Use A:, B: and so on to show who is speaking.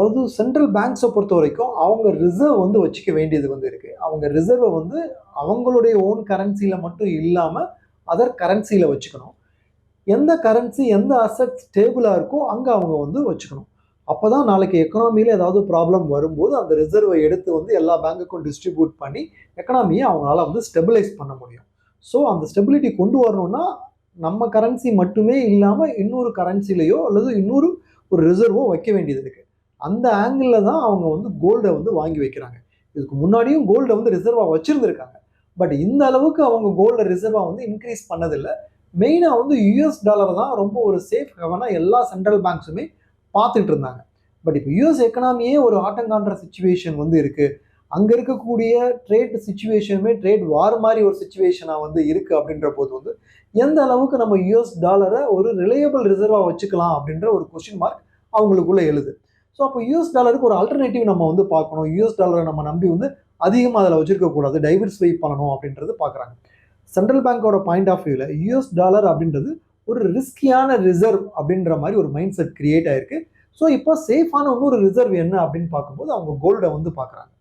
A: அது சென்ட்ரல் பேங்க்ஸை பொறுத்த வரைக்கும் அவங்க ரிசர்வ் வந்து வச்சுக்க வேண்டியது வந்து இருக்கு. அவங்க ரிசர்வை வந்து அவங்களுடைய ஓன் கரன்சியில மட்டும் இல்லாம அதர் கரன்சியில வச்சுக்கணும். எந்த கரன்சி எந்த அசெட் ஸ்டேபிளா இருக்கோ அங்க அவங்க வந்து வச்சுக்கணும். அப்பதான் நாளைக்கு எக்கனாமில ஏதாவது ப்ராப்ளம் வரும்போது அந்த ரிசர்வை எடுத்து வந்து எல்லா பேங்குக்கும் டிஸ்ட்ரிபியூட் பண்ணி எக்கனாமியை அவங்களால வந்து ஸ்டெபிலைஸ் பண்ண முடியும். ஸோ அந்த ஸ்டெபிலிட்டி கொண்டு வரணும்னா நம்ம கரன்சி மட்டுமே இல்லாம இன்னொரு கரன்சிலையோ அல்லது இன்னொரு ஒரு ரிசர்வோ வைக்க வேண்டியது இருக்கு. அந்த ஆங்கிள் தான் அவங்க வந்து கோல்டை வந்து வாங்கி வைக்கிறாங்க. இதுக்கு முன்னாடியும் கோல்டை வந்து ரிசர்வா வச்சிருந்திருக்காங்க. பட் இந்த அளவுக்கு அவங்க கோல்டை ரிசர்வா வந்து இன்க்ரீஸ் பண்ணதில்லை. மெயினா வந்து யுஎஸ் டாலர் தான் ரொம்ப ஒரு சேஃப் ஹெவனா எல்லா சென்ட்ரல் பேங்க்ஸுமே பார்த்துட்டு இருந்தாங்க. பட் இப்போ யுஎஸ் எக்கனாமியே ஒரு ஆட்டங்கான்ற சிச்சுவேஷன் வந்து இருக்கு. அங்க இருக்கக்கூடிய ட்ரேட் சிச்சுவேஷனுமே ட்ரேட் வார் மாதிரி ஒரு சிச்சுவேஷனா வந்து இருக்கு அப்படின்ற போது வந்து எந்த அளவுக்கு நம்ம யுஎஸ் டாலரை ஒரு ரிலையபிள் ரிசர்வா வச்சுக்கலாம் அப்படின்ற ஒரு கொஸ்டின் மார்க் அவங்களுக்குள்ள எழுது. ஸோ அப்போ யுஎஸ் டாலருக்கு ஒரு ஆல்டர்னேட்டிவ் நம்ம வந்து பார்க்கணும். யுஎஸ் டாலரை நம்ம நம்பி வந்து அதிகமாக அதில் வச்சிருக்க கூடாது, டைவர்சிஃபை பண்ணணும் அப்படின்றது பார்க்குறாங்க. சென்ட்ரல் பேங்கோட பாயிண்ட் ஆஃப் வியூவில் யுஎஸ் டாலர் அப்படின்றது ஒரு ரிஸ்கியான ரிசர்வ் அப்படின்ற மாதிரி ஒரு மைண்ட் செட் கிரியேட் ஆயிருக்கு. ஸோ இப்போ சேஃபான இன்னொரு ரிசர்வ் என்ன அப்படின்னு பார்க்கும்போது அவங்க கோல்டை வந்து பார்க்குறாங்க.